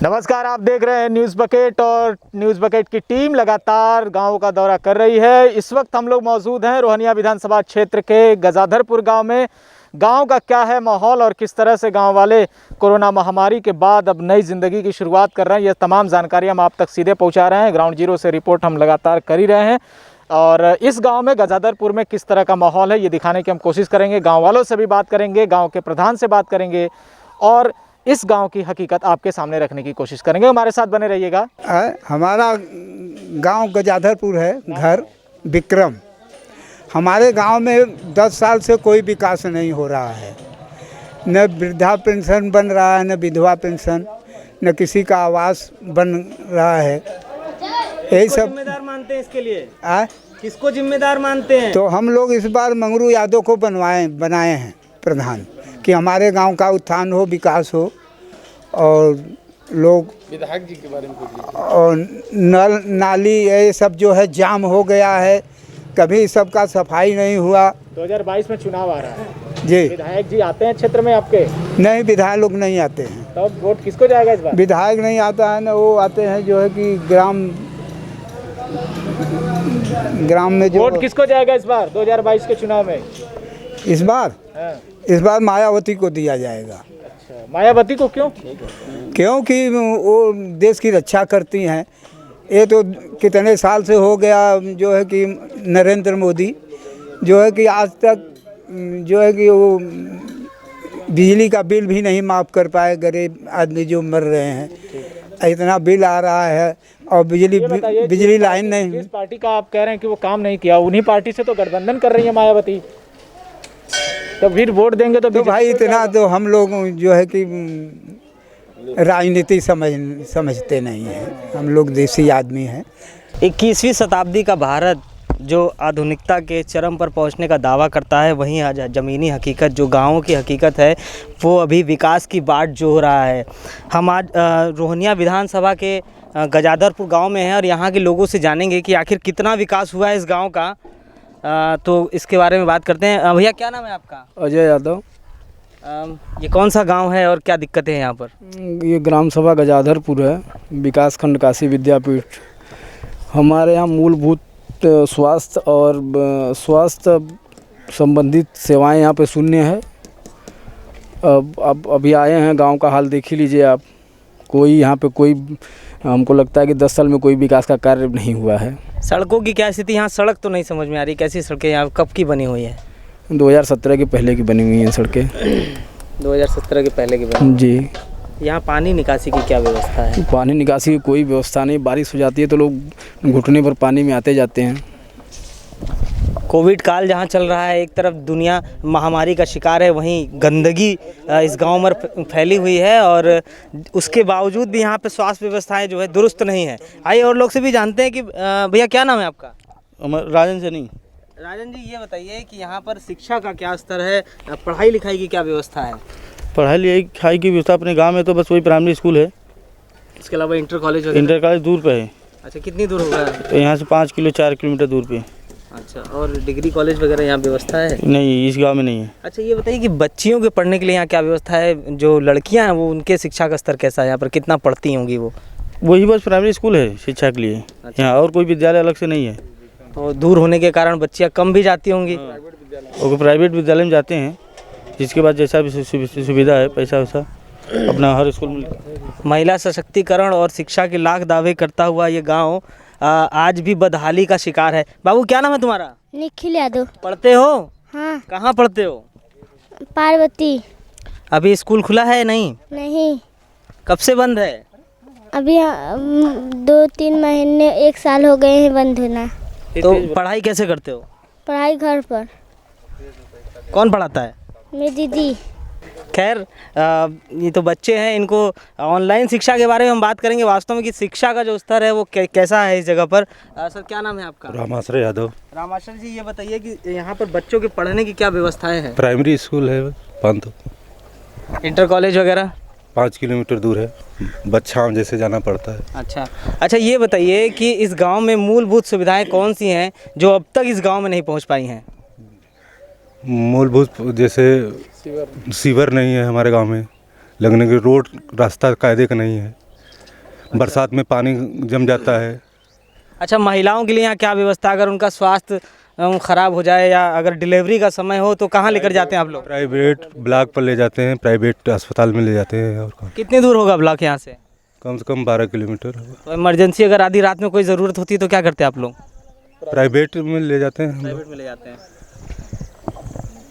नमस्कार, आप देख रहे हैं न्यूज़ बकेट और न्यूज़ बकेट की टीम लगातार गांवों का दौरा कर रही है। इस वक्त हम लोग मौजूद हैं रोहनिया विधानसभा क्षेत्र के गजाधरपुर गांव में। गांव का क्या है माहौल और किस तरह से गांव वाले कोरोना महामारी के बाद अब नई ज़िंदगी की शुरुआत कर रहे हैं, ये तमाम जानकारी हम आप तक सीधे पहुंचा रहे हैं। ग्राउंड जीरो से रिपोर्ट हम लगातार कर ही रहे हैं और इस गांव में गजाधरपुर में किस तरह का माहौल है ये दिखाने की हम कोशिश करेंगे। गाँव वालों से भी बात करेंगे, गाँव के प्रधान से बात करेंगे और इस गांव की हकीकत आपके सामने रखने की कोशिश करेंगे। हमारे साथ बने रहिएगा। हमारा गांव गजाधरपुर है, घर विक्रम। हमारे गांव में 10 साल से कोई विकास नहीं हो रहा है। न वृद्धा पेंशन बन रहा है, न विधवा पेंशन, न किसी का आवास बन रहा है। यही सब जिम्मेदार मानते हैं इसके लिए? किसको जिम्मेदार मानते हैं? तो हम लोग इस बार मंगरू यादव को बनाए हैं प्रधान, कि हमारे गांव का उत्थान हो, विकास हो और लोग विधायक जी के बारे में कुछ और नल नाली ये सब जो है जाम हो गया है, कभी सबका सफाई नहीं हुआ। 2022 में चुनाव आ रहा है जी, विधायक जी आते हैं क्षेत्र में आपके? नहीं, विधायक लोग नहीं आते हैं। तो वोट किसको जाएगा इस बार? विधायक नहीं आता है ना, वो आते हैं जो है कि ग्राम में जो वोट किसको जाएगा इस बार 2022 के चुनाव में? इस बार मायावती को दिया जाएगा। अच्छा, मायावती को क्यों? क्योंकि वो देश की रक्षा करती हैं। ये तो कितने साल से हो गया जो है कि नरेंद्र मोदी जो है कि आज तक जो है कि वो बिजली का बिल भी नहीं माफ़ कर पाए। गरीब आदमी जो मर रहे हैं, इतना बिल आ रहा है और बिजली लाइन नहीं। जिस पार्टी का आप कह रहे हैं कि वो काम नहीं किया, उन्हीं पार्टी से तो गठबंधन कर रही है मायावती, तो फिर वोट देंगे तो भाई इतना तो हम लोग जो है कि राजनीति समझते नहीं हैं। हम लोग देसी आदमी हैं। 21वीं शताब्दी का भारत जो आधुनिकता के चरम पर पहुंचने का दावा करता है, वहीं आज ज़मीनी हकीकत जो गाँवों की हकीकत है वो अभी विकास की बाट जो रहा है। हम आज रोहनिया विधानसभा के गजाधरपुर गांव में हैं और यहाँ के लोगों से जानेंगे कि आखिर कितना विकास हुआ है इस गांव का। तो इसके बारे में बात करते हैं। भैया क्या नाम है आपका? अजय यादव। ये कौन सा गांव है और क्या दिक्कतें हैं यहाँ पर? ये ग्राम सभा गजाधरपुर है, विकास खंड काशी विद्यापीठ। हमारे यहाँ मूलभूत स्वास्थ्य और स्वास्थ्य संबंधित सेवाएं यहाँ पे शून्य है। अब अभी आए हैं, गांव का हाल देख ही लीजिए आप। कोई यहाँ पे कोई, हमको लगता है कि 10 साल में कोई विकास का कार्य नहीं हुआ है। सड़कों की क्या स्थिति? यहाँ सड़क तो नहीं समझ में आ रही, कैसी सड़कें यहाँ कब की बनी हुई है? 2017 के पहले की बनी हुई हैं सड़कें। 2017 के पहले की बनी जी। यहाँ पानी निकासी की क्या व्यवस्था है? पानी निकासी की कोई व्यवस्था नहीं। बारिश हो जाती है तो लोग घुटने पर पानी में आते जाते हैं। कोविड काल जहाँ चल रहा है, एक तरफ दुनिया महामारी का शिकार है, वहीं गंदगी इस गांव में फैली हुई है और उसके बावजूद भी यहाँ पे स्वास्थ्य व्यवस्थाएं जो है दुरुस्त नहीं है। आइए और लोग से भी जानते हैं कि भैया क्या नाम है आपका? राजन सैनी। राजन जी, ये बताइए कि यहाँ पर शिक्षा का क्या स्तर है, पढ़ाई लिखाई की क्या व्यवस्था है? पढ़ाई लिखाई की व्यवस्था अपने गांव में तो बस वही प्राइमरी स्कूल है। इसके अलावा इंटर कॉलेज दूर पे है। अच्छा, कितनी दूर होगा? तो यहाँ से 4 किलोमीटर दूर पे। अच्छा, और डिग्री कॉलेज वगैरह यहाँ व्यवस्था है? नहीं, इस गांव में नहीं है। अच्छा, ये बताइए कि बच्चियों के पढ़ने के लिए यहाँ क्या व्यवस्था है? जो लड़कियाँ हैं वो उनके शिक्षा का स्तर कैसा है यहाँ पर, कितना पढ़ती होंगी वो? वही बस प्राइमरी स्कूल है शिक्षा के लिए। अच्छा। यहाँ और कोई विद्यालय अलग से नहीं है। तो दूर होने के कारण बच्चियाँ कम भी जाती होंगी। वो प्राइवेट विद्यालय में जाते हैं, जिसके बाद जैसा भी सुविधा है, पैसा वैसा अपना हर स्कूल में। महिला सशक्तिकरण और शिक्षा के लाख दावे करता हुआ ये गांव आज भी बदहाली का शिकार है। बाबू क्या नाम है तुम्हारा? निखिल यादव। पढ़ते हो? हाँ। कहाँ पढ़ते हो? पार्वती। अभी स्कूल खुला है? नहीं। कब से बंद है? अभी 2-3 महीने, 1 साल हो गए हैं बंद होना। तो पढ़ाई कैसे करते हो? पढ़ाई घर पर। कौन पढ़ाता है? मेरी दीदी। खैर, ये तो बच्चे हैं, इनको ऑनलाइन शिक्षा के बारे में हम बात करेंगे। वास्तव में कि शिक्षा का जो स्तर है वो कैसा है इस जगह पर। सर क्या नाम है आपका? रामाश्रय यादव। रामाश्रय जी, ये बताइए कि यहाँ पर बच्चों के पढ़ने की क्या व्यवस्थाएं हैं? प्राइमरी स्कूल है बंद। इंटर कॉलेज वगैरह? 5 किलोमीटर दूर है, बच्चा जैसे जाना पड़ता है। अच्छा, ये बताइए कि इस गांव में मूलभूत सुविधाएं कौन सी हैं जो अब तक इस गांव में नहीं पहुंच पाई हैं? मूलभूत जैसे सीवर नहीं है हमारे गांव में, लगने के रोड रास्ता कायदे का नहीं है, बरसात में पानी जम जाता है। अच्छा, महिलाओं के लिए यहाँ क्या व्यवस्था, अगर उनका स्वास्थ्य ख़राब हो जाए या अगर डिलीवरी का समय हो तो कहाँ लेकर जाते हैं आप लोग? प्राइवेट ब्लॉक पर ले जाते हैं, प्राइवेट अस्पताल में ले जाते हैं। और कहाँ? कितनी दूर होगा ब्लॉक यहाँ से? कम से कम 12 किलोमीटर होगा। तो इमरजेंसी अगर आधी रात में कोई ज़रूरत होती है तो क्या करते हैं आप लोग? प्राइवेट में ले जाते हैं हम लोग। प्राइवेट में ले जाते हैं।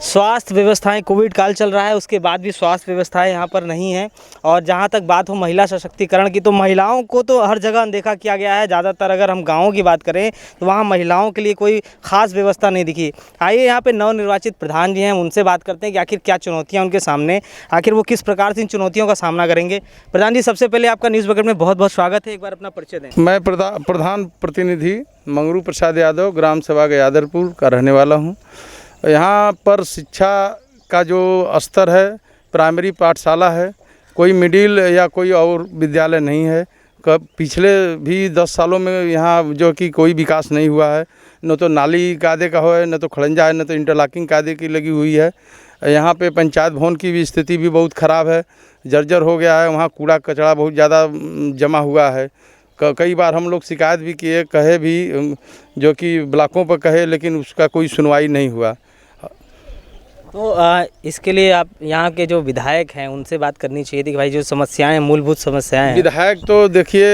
स्वास्थ्य व्यवस्थाएं, कोविड काल चल रहा है, उसके बाद भी स्वास्थ्य व्यवस्थाएं यहाँ पर नहीं हैं। और जहाँ तक बात हो महिला सशक्तिकरण की, तो महिलाओं को तो हर जगह अनदेखा किया गया है। ज़्यादातर अगर हम गाँवों की बात करें तो वहाँ महिलाओं के लिए कोई ख़ास व्यवस्था नहीं दिखी। आइए यहाँ पे नवनिर्वाचित प्रधान जी हैं, उनसे बात करते हैं कि आखिर क्या चुनौतियाँ उनके सामने, आखिर वो किस प्रकार से इन चुनौतियों का सामना करेंगे। प्रधान जी, सबसे पहले आपका न्यूज़ बकेट में बहुत बहुत स्वागत है। एक बार अपना परिचय दें। मैं प्रधान प्रतिनिधि मंगरू प्रसाद यादव ग्राम सभा गजाधरपुर का रहने वाला हूँ। यहाँ पर शिक्षा का जो स्तर है, प्राइमरी पाठशाला है, कोई मिडिल या कोई और विद्यालय नहीं है। पिछले भी 10 सालों में यहाँ जो कि कोई विकास नहीं हुआ है। न तो नाली कायदे का है, न तो खड़ंजा है, न तो इंटरलॉकिंग कायदे की लगी हुई है। यहाँ पे पंचायत भवन की भी स्थिति भी बहुत ख़राब है, जर्जर हो गया है। वहाँ कूड़ा कचरा बहुत ज़्यादा जमा हुआ है। कई बार हम लोग शिकायत भी किए, कहे भी, जो कि ब्लॉकों पर कहे, लेकिन उसका कोई सुनवाई नहीं हुआ। तो इसके लिए आप यहाँ के जो विधायक हैं उनसे बात करनी चाहिए थी कि भाई जो समस्याएं, मूलभूत समस्याएं हैं। विधायक तो देखिए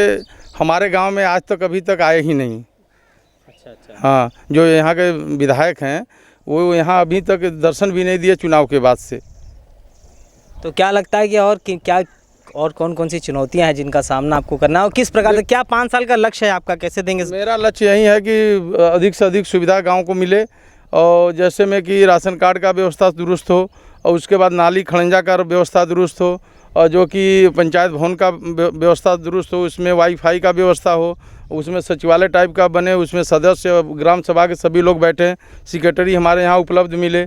हमारे गांव में आज तक अभी तक आए ही नहीं। अच्छा। हाँ, जो यहाँ के विधायक हैं वो यहाँ अभी तक दर्शन भी नहीं दिए चुनाव के बाद से। तो क्या लगता है कि क्या और कौन कौन सी चुनौतियां हैं जिनका सामना आपको करना है, और किस प्रकार से, क्या 5 साल का लक्ष्य है आपका, कैसे देंगे? मेरा लक्ष्य यही है कि अधिक से अधिक सुविधा गांव को मिले, और जैसे में कि राशन कार्ड का व्यवस्था दुरुस्त हो, और उसके बाद नाली खड़ंजा का व्यवस्था दुरुस्त हो, और जो कि पंचायत भवन का व्यवस्था दुरुस्त हो, उसमें वाईफाई का व्यवस्था हो, उसमें सचिवालय टाइप का बने, उसमें सदस्य ग्राम सभा के सभी लोग बैठें, सेक्रेटरी हमारे यहाँ उपलब्ध मिले।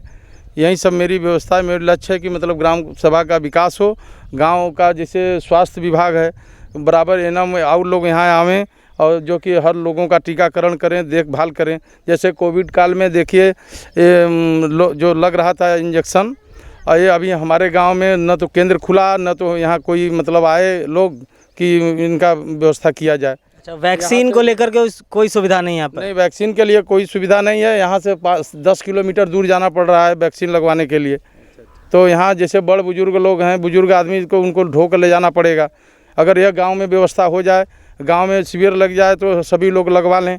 यही सब मेरी व्यवस्था है। मेरा लक्ष्य है कि मतलब ग्राम सभा का विकास हो। गांव का जैसे स्वास्थ्य विभाग है, बराबर एनम और लोग यहाँ आवें और जो कि हर लोगों का टीकाकरण करें, देखभाल करें। जैसे कोविड काल में देखिए जो लग रहा था इंजेक्शन, और ये अभी हमारे गांव में न तो केंद्र खुला, न तो यहाँ कोई मतलब आए लोग कि इनका व्यवस्था किया जाए। अच्छा, वैक्सीन को लेकर के कोई सुविधा नहीं है यहाँ पर? नहीं, वैक्सीन के लिए कोई सुविधा नहीं है। यहाँ से 10 किलोमीटर दूर जाना पड़ रहा है वैक्सीन लगवाने के लिए। तो यहाँ जैसे बड़ बुजुर्ग लोग हैं, बुजुर्ग आदमी को उनको ढो कर ले जाना पड़ेगा। अगर यह गांव में व्यवस्था हो जाए, गांव में शिविर लग जाए तो सभी लोग लगवा लें।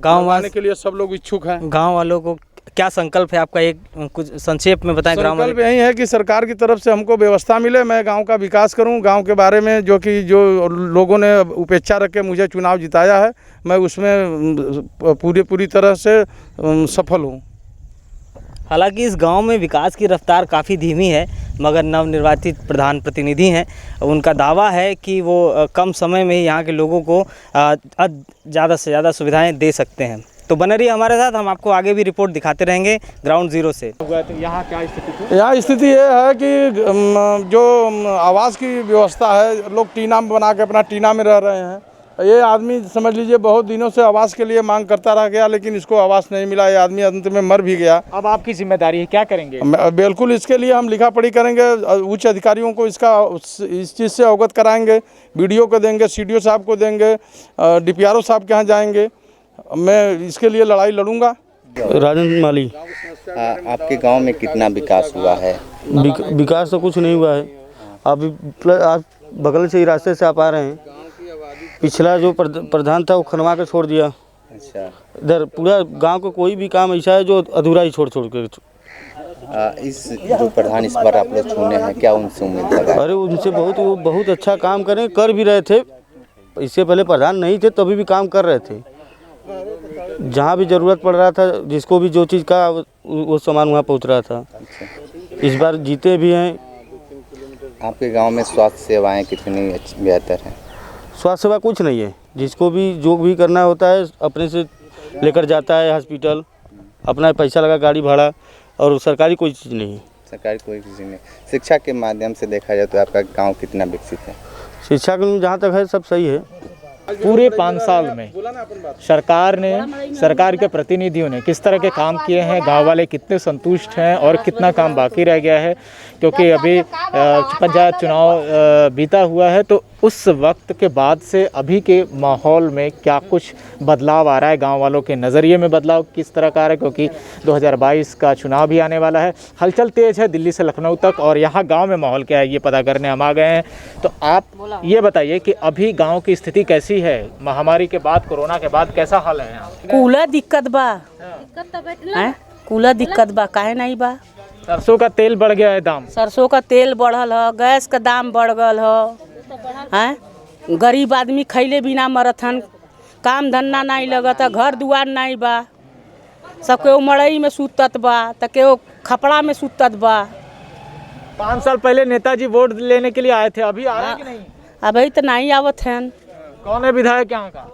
गांव लगवाने के लिए सब लोग इच्छुक हैं। गांव वालों को क्या संकल्प है आपका, एक कुछ संक्षेप में बताएं। ग्राम संकल्प यही है कि सरकार की तरफ से हमको व्यवस्था मिले, मैं गांव का विकास करूं। गांव के बारे में जो लोगों ने उपेक्षा रख के मुझे चुनाव जिताया है, मैं उसमें पूरी तरह से सफल हूं। हालांकि इस गांव में विकास की रफ्तार काफ़ी धीमी है, मगर नवनिर्वाचित प्रधान प्रतिनिधि हैं, उनका दावा है कि वो कम समय में ही यहाँ के लोगों को ज़्यादा से ज़्यादा सुविधाएं दे सकते हैं। तो बने रहिए हमारे साथ, हम आपको आगे भी रिपोर्ट दिखाते रहेंगे ग्राउंड जीरो से। यहाँ क्या स्थिति थी? यहाँ स्थिति ये है कि जो आवास की व्यवस्था है, लोग टीना में बना के अपना टीना में रह रहे हैं। ये आदमी समझ लीजिए बहुत दिनों से आवास के लिए मांग करता रह गया, लेकिन इसको आवास नहीं मिला। ये आदमी अंत में मर भी गया। अब आपकी जिम्मेदारी है, क्या करेंगे? बिल्कुल, इसके लिए हम लिखा पढ़ी करेंगे, उच्च अधिकारियों को इस चीज़ से अवगत कराएंगे, बीडीओ को देंगे, सीडीओ साहब को देंगे, डीपीआरओ साहब के यहाँ जाएंगे। मैं इसके लिए लड़ाई लड़ूंगा। राजेंद्र माली। आपके गांव में कितना विकास हुआ है? विकास तो कुछ नहीं हुआ है। आप बगल से ही रास्ते से आप आ रहे हैं, पिछला जो प्रधान था वो खनवा के छोड़ दिया। अच्छा। इधर पूरा गांव का कोई भी काम ऐसा है जो अधूरा ही छोड़ के। इस जो प्रधान इस बार आप लोग चुने हैं, क्या उनसे उम्मीद लगा? अरे उनसे वो बहुत अच्छा काम कर भी रहे थे। इससे पहले प्रधान नहीं थे तभी भी काम कर रहे थे। जहाँ भी ज़रूरत पड़ रहा था, जिसको भी जो चीज़ का वो सामान वहाँ पहुँच रहा था। इस बार जीते भी हैं। आपके गांव में स्वास्थ्य सेवाएं कितनी बेहतर हैं? स्वास्थ्य सेवा कुछ नहीं है। जिसको भी जो भी करना होता है अपने से लेकर जाता है हॉस्पिटल, अपना पैसा लगा गाड़ी भाड़ा, और सरकारी कोई चीज़ नहीं है। सरकारी कोई चीज़ नहीं। शिक्षा के माध्यम से देखा जाए तो आपका गांव कितना विकसित है? शिक्षा के जहाँ तक है सब सही है। पूरे 5 साल में सरकार ने, सरकार के प्रतिनिधियों ने किस तरह के काम किए हैं, गांव वाले कितने संतुष्ट हैं और कितना काम बाकी रह गया है, क्योंकि अभी पंचायत चुनाव बीता हुआ है, तो उस वक्त के बाद से अभी के माहौल में क्या कुछ बदलाव आ रहा है, गांव वालों के नज़रिए में बदलाव किस तरह का आ रहा है, क्योंकि 2022 का चुनाव भी आने वाला है। हलचल तेज़ है दिल्ली से लखनऊ तक, और यहाँ गांव में माहौल क्या है ये पता करने हम आ गए हैं। तो आप ये बताइए कि अभी गांव की स्थिति कैसी है, महामारी के बाद, कोरोना के बाद कैसा हाल है यहाँ? कूला दिक्कत बा, कूला दिक्कत बा, काहे नहीं बा? सरसों का तेल बढ़ गया है दाम, सरसों का तेल बढ़ल ह, गैस का दाम बढ़ गल है, गरीब आदमी खैले बिना मरत हन, काम धंधा नहीं लगत, घर दुआर नहीं बा, सब केहू मड़ई में सुतत बा, त केहू खपड़ा में सुतत बा। 5 साल पहले नेताजी वोट लेने के लिए आए थे, अभी आ रहे हैं कि नहीं? अभी तो नहीं आवत हैं। कौन है विधायक यहाँ का?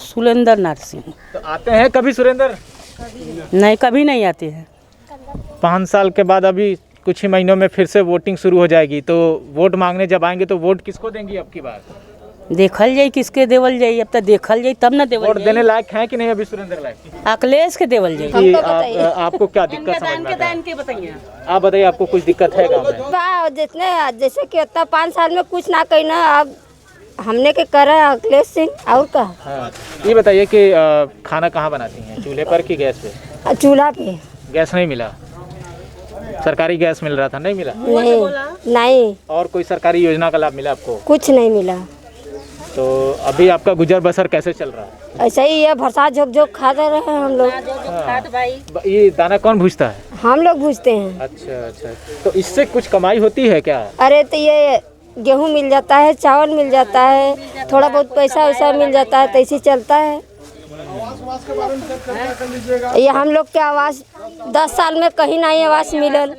सुरेंद्र नाथ सिंह। तो आते हैं कभी सुरेंद्र? नहीं, कभी नहीं आते हैं। 5 साल के बाद अभी कुछ ही महीनों में फिर से वोटिंग शुरू हो जाएगी, तो वोट मांगने जब आएंगे तो वोट किसको देंगी अब की बार? देखल जाई किसके देवल जाई, अब तो देखल जाई तब ना देवल वोट जाई। देने लायक हैं कि नहीं अभी सुरेंद्र लायक? अखिलेश के देवल जाई। कि आपको क्या दिक्कत समझ में आता है? आप बताइए, आपको कुछ दिक्कत है गाँव में? जितने जैसे कि 5 साल में कुछ ना कही ना, अब हमने के करा अखिलेश सिंह और का। हाँ, ये बताइए कि खाना कहाँ बनाती हैं, चूल्हे पर कि गैस पे? चूल्हा पे। गैस नहीं मिला? सरकारी गैस मिल रहा था, नहीं मिला? नहीं। और कोई सरकारी योजना का लाभ मिला आपको? कुछ नहीं मिला। तो अभी आपका गुजर बसर कैसे चल रहा है? ऐसा ही है, बरसात झोंक झोंक खाते रहे हम लोग। ये दाना कौन भूजता है? हम लोग भूजते हैं। अच्छा अच्छा, तो इससे कुछ कमाई होती है क्या? अरे तो ये गेहूँ मिल जाता है, चावल मिल जाता है, थोड़ा बहुत पैसा वैसा मिल जाता है, तो ऐसे चलता है। ये हम लोग के आवास 10 साल में कहीं नहीं आवास मिलल,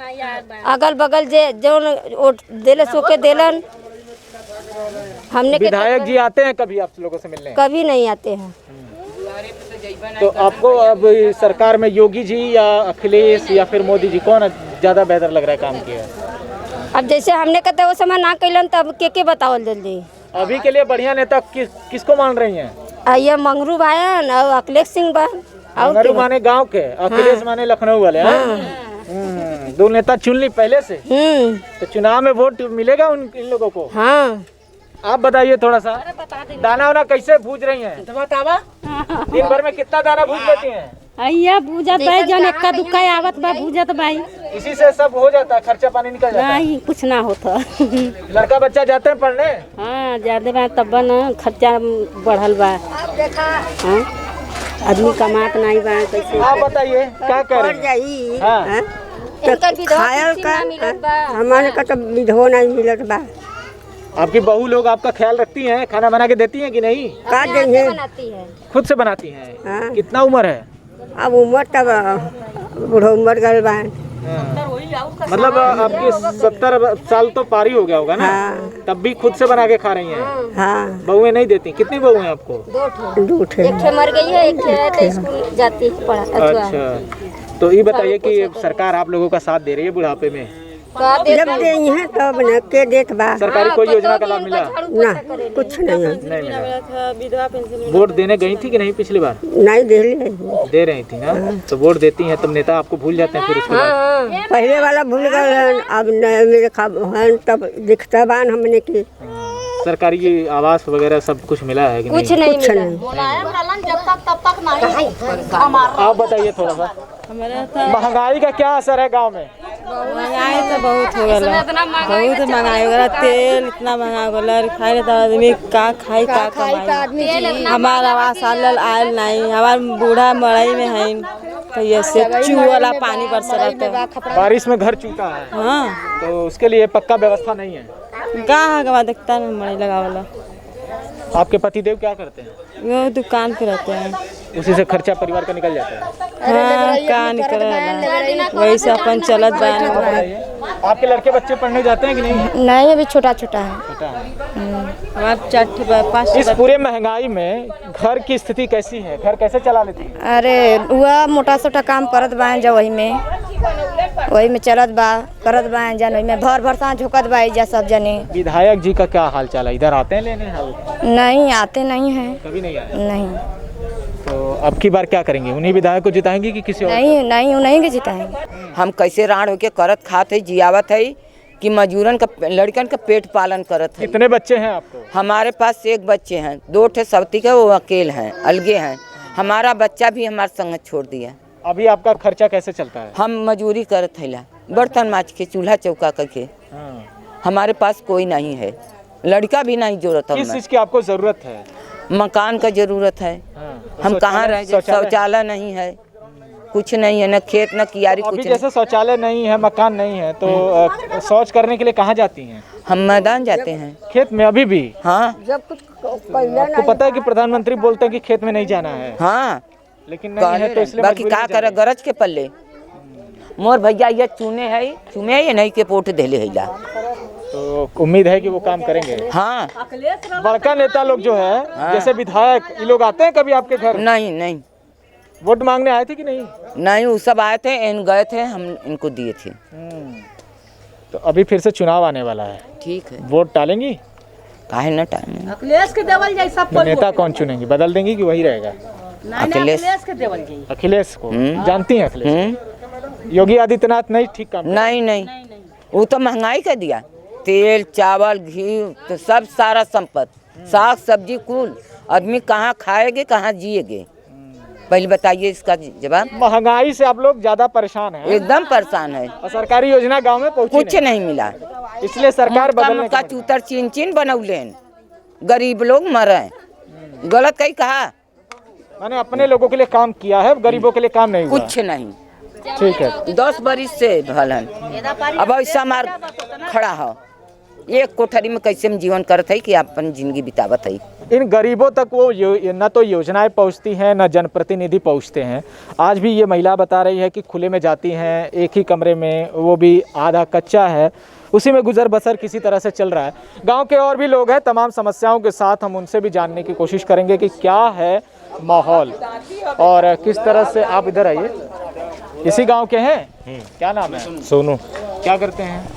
अगल बगल जो दिले सो के दिलन। हमने विधायक जी आते हैं कभी आप लोगों से मिलने? कभी नहीं आते हैं। तो आपको अब सरकार में योगी जी या अखिलेश या फिर मोदी जी, कौन ज़्यादा बेहतर लग रहा है काम किया? अब जैसे हमने कहते वो समय ना कैलन, तब के बतावल जल्दी। अभी के लिए बढ़िया नेता किसको मान रही हैं? ये मंगरू भाई और अखिलेश सिंह बा। मंगरू माने गांव के, अखिलेश माने लखनऊ वाले। दो नेता चुन ली पहले से, तो चुनाव में वोट मिलेगा इन लोगों को? हाँ। आप बताइए थोड़ा सा, दाना वाना कैसे भूज रही हैं? दिन भर में कितना दाना भूज लेती हैं? अय्या भूजत भाई, जन एक्का दुक्का आवत बा भूजत भाई। इसी से सब हो जाता है, खर्चा पानी निकल जाता है? नहीं, कुछ ना होता। लड़का बच्चा जाते हैं पढ़ने? हाँ, ज्यादा बा तब न खर्चा बढ़ल बा। हाँ? आदमी कमात नहीं बा कैसे? आप बताइए क्या कर रही हैं? हाँ। हमारे का तो विधवा नहीं मिलत बा। आपकी बहू लोग आपका ख्याल रखती हैं, खाना बना के देती हैं कि नहीं? खुद से बनाती हैं? हाँ। कितना उम्र है? अब उम्र तब बूढ़ा उम्र गल बा। मतलब आपके 70 साल तो पारी हो गया होगा ना? हाँ। तब भी खुद से बना के खा रही हैं? हाँ। बहुएं नहीं देती? कितनी बहुएं आपको? 2 एक मर गई है, एक स्कूल जाती है पढ़ा। अच्छा, तो ये बताइए कि सरकार आप लोगों का साथ दे रही है बुढ़ापे में? जब दे हैं तब न के देत बा। सरकारी कोई योजना का लाभ मिला? ना, कुछ नहीं है। नहीं मिला। वोट देने गई थी कि नहीं पिछली बार? नहीं दे रही थी ना? तो वोट देती हैं तब नेता आपको भूल जाते हैं फिर उसके बाद? पहले वाला भूल गए, अब मेरे तब दिखता बान हमने की। सरकारी आवास वगैरह सब कुछ मिला है कि नहीं? कुछ नहीं मिला। आप बताइए थोड़ा सा, महंगाई का क्या असर है गांव में? महंगाई तो बहुत हो गया, बहुत महंगाई हो गया। तेल इतना महंगा हो गया, खाए तो आदमी का खाई का कमाई। हमारा आवास आयल नहीं, हमार बूढ़ा मड़ई में है, तो ये से चूवाला पानी बरस रहा है। बारिश में घर चूका है? हाँ। तो उसके लिए पक्का व्यवस्था नहीं है? कहाँ का देखता है मड़ई लगा वाला। आपके पतिदेव क्या करते हैं? वो दुकान पे रहते हैं, उसी से खर्चा परिवार का निकल जाता है? हाँ, कहाँ निकल रहा, वही से अपन चलत बा। आपके लड़के बच्चे पढ़ने जाते हैं कि नहीं? नहीं, अभी छोटा छोटा है। हमारे 4-5। इस पूरे महंगाई में घर की स्थिति कैसी है? घर कैसे चला लेती है? अरे वह मोटा सोटा काम करत बा जब वही में वही में चलत बा करत बा जन वही में भर भर सांझ झोकत बा जा सब जने। विधायक जी का क्या हाल चाल है, इधर आते हैं लेने हाल? नहीं आते नहीं हैं, कभी नहीं आए? नहीं। तो अब की बार क्या करेंगे, उन्हीं विधायक को जिताएंगे कि किसी और? नहीं उन्हीं के जिताएंगे। हम कैसे राण होके करत खाते जियावत है कि मजूरन का लड़कन का पेट पालन करत है। कितने बच्चे हैं आपको? हमारे पास एक बच्चे हैं, 2 ठे सवती के, वो अकेले हैं, अलगे हैं। हमारा बच्चा भी हमारे संग छोड़ दिया। अभी आपका खर्चा कैसे चलता है? हम मजूरी करत है, बर्तन माज के, चूल्हा चौका करके। हमारे पास कोई नहीं है, लड़का भी नहीं जरूरत है। किस चीज की आपको जरूरत है? मकान का जरूरत है। हम कहाँ रह जाए, शौचालय नहीं है, कुछ नहीं है, न खेत न कियारी, अभी कुछ जैसे शौचालय नहीं है, मकान नहीं है, तो शौच करने के लिए कहाँ जाती हैं? हम मैदान जाते हैं। खेत में अभी भी? हाँ। जब कुछ आपको पता है कि प्रधानमंत्री बोलते हैं कि खेत में नहीं जाना है? हाँ, लेकिन नहीं है तो इसलिए बाकी का करे, गरज के पल्ले मोर भैया ये चुने ये नहीं के पोट देले हैला। तो उम्मीद है कि वो काम करेंगे। हाँ, बड़का नेता लोग जो है, जैसे विधायक, ये लोग आते हैं कभी आपके घर? नहीं। वोट मांगने आए थे कि नहीं? नहीं, वो सब आए थे, इन गए थे, हम इनको दिए थे। तो अभी फिर से चुनाव आने वाला है, ठीक है, वोट डालेंगी? काहे न टाइम। अखिलेश के देवल जाई सब तो नेता कौन चुनेंगी, बदल देंगी कि वही रहेगा? अखिलेश के देवल जाई। अखिलेश को जानती हैं? अखिलेश योगी आदित्यनाथ नहीं ठीक काम? नहीं, वो तो महंगाई कर दिया, तेल चावल घी तो सब सारा संपत्ति, साग सब्जी कुल, आदमी कहाँ खाएगे कहाँ जिएगे, पहले बताइए इसका जवाब। महंगाई से आप लोग ज्यादा परेशान हैं? एकदम परेशान है। और सरकारी योजना गांव में पहुंची कुछ नहीं मिला, इसलिए सरकार बदलने का चूतर चिन बनौले, गरीब लोग मरे। गलत कहीं कहा? मैंने अपने लोगों के लिए काम किया है, गरीबों के लिए काम नहीं हुआ। कुछ नहीं। ठीक है, 10 बरिस से भलन, अब ऐसा मार खड़ा हो, एक कोठरी में कैसे हम जीवन करते है कि अपन जिंदगी बितावत है। इन गरीबों तक वो न तो योजनाएं पहुंचती हैं, न जनप्रतिनिधि पहुंचते हैं। आज भी ये महिला बता रही है कि खुले में जाती हैं, एक ही कमरे में, वो भी आधा कच्चा है, उसी में गुजर बसर किसी तरह से चल रहा है। गांव के और भी लोग हैं, तमाम समस्याओं के साथ हम उनसे भी जानने की कोशिश करेंगे कि क्या है माहौल और किस तरह से। आप इधर आइए, इसी गांव के हैं? क्या नाम है? सोनू। क्या करते हैं?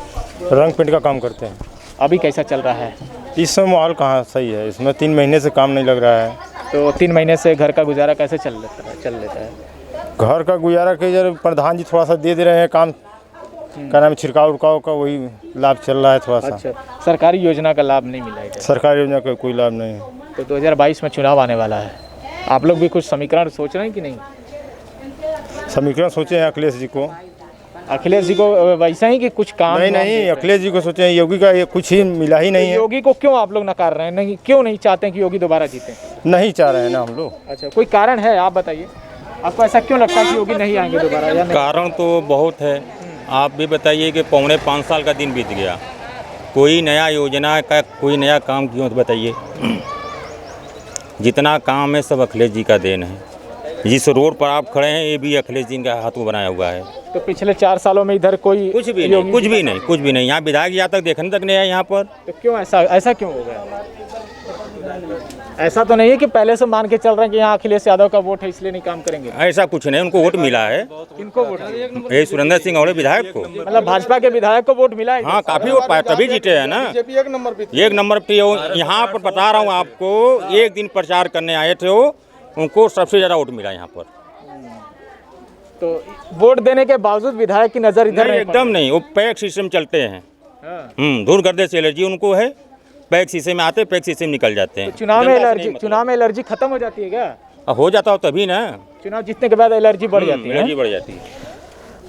रंग पेंट का काम करते हैं। अभी कैसा चल रहा है? इस समय माहौल कहाँ सही है, इसमें 3 महीने से काम नहीं लग रहा है। तो 3 महीने से घर का गुजारा कैसे चल लेता है? घर का गुजारा के जब प्रधान जी थोड़ा सा दे दे रहे हैं काम, क्या नाम है, छिड़काव उड़काव का, वही लाभ चल रहा है थोड़ा सा। अच्छा, सरकारी योजना का लाभ नहीं मिला है? सरकारी योजना का कोई लाभ नहीं है। तो 2022 में चुनाव आने वाला है, आप लोग भी कुछ समीकरण सोच रहे हैं कि नहीं? समीकरण सोचे हैं अखिलेश जी को। अखिलेश जी को वैसा ही कि कुछ काम? नहीं, अखिलेश जी को सोचे हैं, योगी का ये कुछ ही मिला ही नहीं है। योगी को क्यों आप लोग नकार रहे हैं? नहीं, क्यों नहीं चाहते हैं कि योगी दोबारा जीते? नहीं चाह रहे हैं ना हम लोग। अच्छा, कोई कारण है, आप बताइए, आपको ऐसा क्यों लगता है कि योगी नहीं आएंगे दोबारा या नहीं? कारण तो बहुत है, आप भी बताइए कि 4.5 साल का दिन बीत गया, कोई नया योजना का कोई नया काम क्यों, तो बताइए। जितना काम है सब अखिलेश जी का देन है। जिस रोड पर आप खड़े हैं ये भी अखिलेश जी का हाथों बनाया हुआ है। तो पिछले 4 सालों में इधर कोई कुछ भी नहीं, यहाँ विधायक यहाँ तक देखने तक नहीं आया यहाँ पर। तो क्यों ऐसा क्यों हो गया? ऐसा तो नहीं है कि पहले से मान के चल रहे हैं कि यहाँ अखिलेश यादव का वोट है इसलिए नहीं काम करेंगे? ऐसा कुछ नहीं, उनको वोट मिला है। किनको वोट? ये सुरेंद्र सिंह और विधायक को, मतलब भाजपा के विधायक को वोट मिला है? हाँ, काफी वोट पाए तभी जीते है ना। एक नंबर पे यहाँ पर बता रहा हूँ आपको, एक दिन प्रचार करने आए थे वो, उनको सबसे ज्यादा वोट मिला यहाँ पर। तो वोट देने के बावजूद विधायक की नजर इधर नहीं? एकदम नहीं, वो पैक सिस्टम चलते हैं। धूल गर्दे से एलर्जी उनको है, पैक शीशे में आते, पैक शीशे में निकल जाते हैं। तो चुनाव में एलर्जी खत्म हो जाती है क्या? हो जाता हो तभी ना, चुनाव जीतने के बाद एलर्जी बढ़ जाती है? एलर्जी बढ़ जाती है।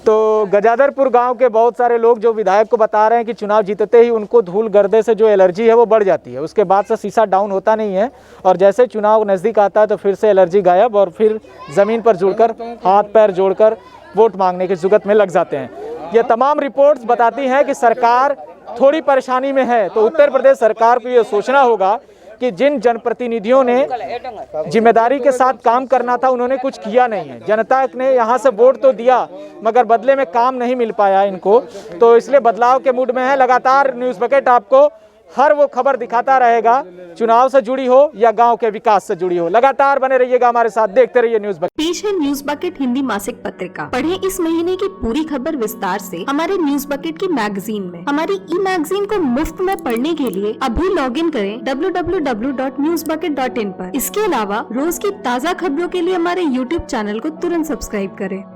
तो गजाधरपुर गांव के बहुत सारे लोग जो विधायक को बता रहे हैं कि चुनाव जीतते ही उनको धूल गर्दे से जो एलर्जी है वो बढ़ जाती है, उसके बाद से शीशा डाउन होता नहीं है, और जैसे चुनाव नज़दीक आता है तो फिर से एलर्जी गायब, और फिर ज़मीन पर जुड़कर हाथ पैर जोड़कर वोट मांगने की जुगत में लग जाते हैं। ये तमाम रिपोर्ट्स बताती हैं कि सरकार थोड़ी परेशानी में है। तो उत्तर प्रदेश सरकार को ये सोचना होगा कि जिन जनप्रतिनिधियों ने जिम्मेदारी के साथ काम करना था उन्होंने कुछ किया नहीं है। जनता ने यहाँ से वोट तो दिया मगर बदले में काम नहीं मिल पाया इनको, तो इसलिए बदलाव के मूड में है। लगातार न्यूज़ बकेट आपको हर वो खबर दिखाता रहेगा, चुनाव से जुड़ी हो या गांव के विकास से जुड़ी हो। लगातार बने रहिएगा हमारे साथ, देखते रहिए न्यूज़ बकेट। पेश है न्यूज़ बकेट हिंदी मासिक पत्रिका। पढ़ें इस महीने की पूरी खबर विस्तार से हमारे न्यूज़ बकेट की मैगजीन में। हमारी ई मैगजीन को मुफ्त में पढ़ने के लिए अभी लॉगिन करें www.newsbucket.in पर। इसके अलावा रोज की ताज़ा खबरों के लिए हमारे YouTube चैनल को तुरंत सब्सक्राइब करें।